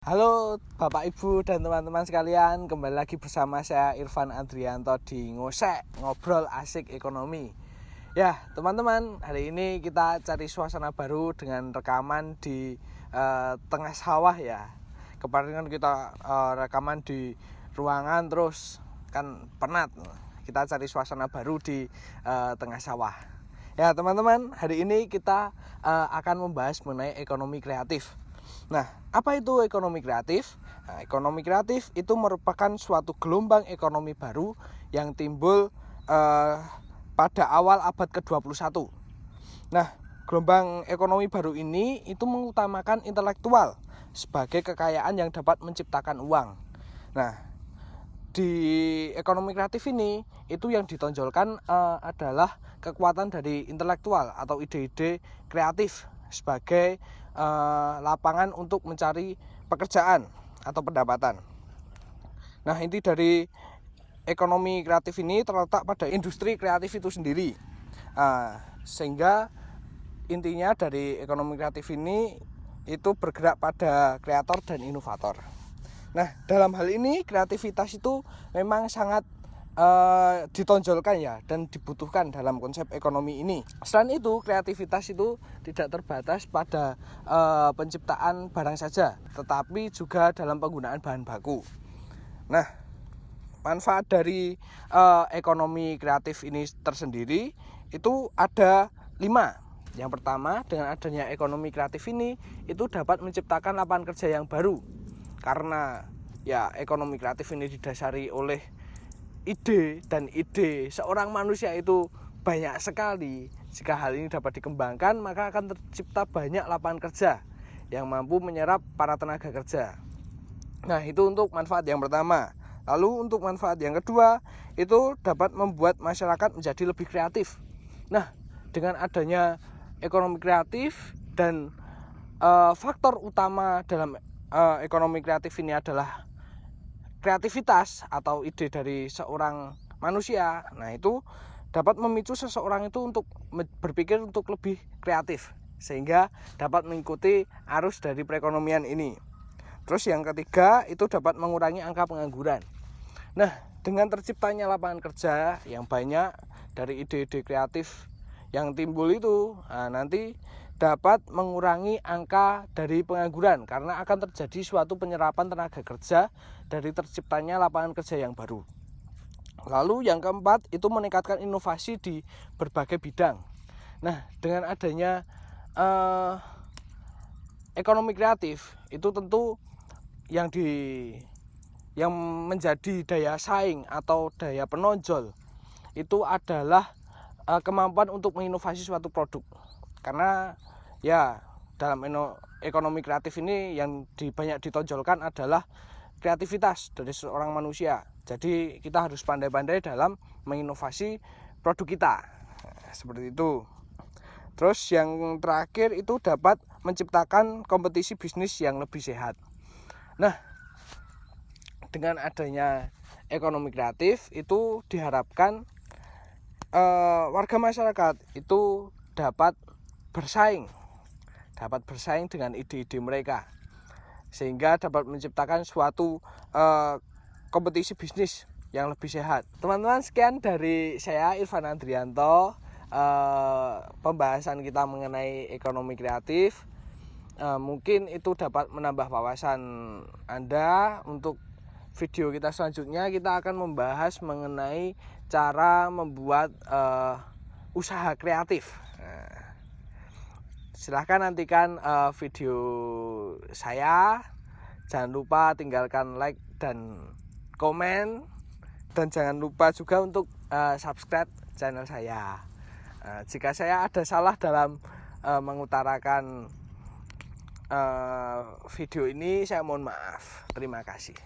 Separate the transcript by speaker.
Speaker 1: Halo Bapak Ibu dan teman-teman sekalian, kembali lagi bersama saya Irfan Adrianto di Ngosek Ngobrol Asik Ekonomi. Ya teman-teman, hari ini kita cari suasana baru dengan rekaman di tengah sawah ya. Kemarin kan kita rekaman di ruangan terus kan penat. Kita cari suasana baru di tengah sawah. Ya teman-teman, hari ini kita akan membahas mengenai ekonomi kreatif. Nah, apa itu ekonomi kreatif? Nah, ekonomi kreatif itu merupakan suatu gelombang ekonomi baru yang timbul pada awal abad ke-21. Nah, gelombang ekonomi baru ini itu mengutamakan intelektual sebagai kekayaan yang dapat menciptakan uang. Nah, di ekonomi kreatif ini itu yang ditonjolkan adalah kekuatan dari intelektual atau ide-ide kreatif sebagai lapangan untuk mencari pekerjaan atau pendapatan. Nah, inti dari ekonomi kreatif ini terletak pada industri kreatif itu sendiri. Sehingga intinya dari ekonomi kreatif ini itu bergerak pada kreator dan inovator. Nah, dalam hal ini kreativitas itu memang sangat ditonjolkan ya dan dibutuhkan dalam konsep ekonomi ini. Selain itu, kreativitas itu tidak terbatas pada penciptaan barang saja, tetapi juga dalam penggunaan bahan baku. Nah, manfaat dari ekonomi kreatif ini tersendiri itu ada 5. Yang pertama, dengan adanya ekonomi kreatif ini itu dapat menciptakan lapangan kerja yang baru. Karena ya ekonomi kreatif ini didasari oleh ide, dan ide seorang manusia itu banyak sekali. Jika hal ini dapat dikembangkan, maka akan tercipta banyak lapangan kerja yang mampu menyerap para tenaga kerja. Nah, itu untuk manfaat yang pertama. Lalu untuk manfaat yang kedua, itu dapat membuat masyarakat menjadi lebih kreatif. Nah, dengan adanya ekonomi kreatif dan faktor utama dalam ekonomi kreatif ini adalah kreativitas atau ide dari seorang manusia. Nah, itu dapat memicu seseorang itu untuk berpikir untuk lebih kreatif sehingga dapat mengikuti arus dari perekonomian ini. Terus yang ketiga itu dapat mengurangi angka pengangguran. Nah, dengan terciptanya lapangan kerja yang banyak dari ide-ide kreatif yang timbul itu, nanti dapat mengurangi angka dari pengangguran karena akan terjadi suatu penyerapan tenaga kerja dari terciptanya lapangan kerja yang baru. Lalu yang keempat itu meningkatkan inovasi di berbagai bidang. Nah, dengan adanya ekonomi kreatif itu tentu yang menjadi daya saing atau daya penonjol itu adalah kemampuan untuk menginovasi suatu produk. Karena ya dalam ekonomi kreatif ini yang banyak ditonjolkan adalah kreativitas dari seorang manusia. Jadi kita harus pandai-pandai dalam menginovasi produk kita. Seperti itu. Terus yang terakhir itu dapat menciptakan kompetisi bisnis yang lebih sehat. Nah, dengan adanya ekonomi kreatif itu diharapkan warga masyarakat itu dapat bersaing dengan ide-ide mereka sehingga dapat menciptakan suatu kompetisi bisnis yang lebih sehat. Teman-teman, sekian dari saya Irfan Adrianto, pembahasan kita mengenai ekonomi kreatif. Mungkin itu dapat menambah wawasan Anda. Untuk video kita selanjutnya kita akan membahas mengenai cara membuat usaha kreatif. Silahkan nantikan video saya. Jangan lupa tinggalkan like dan komen. Dan jangan lupa juga untuk subscribe channel saya. Jika saya ada salah dalam mengutarakan video ini, saya mohon maaf. Terima kasih.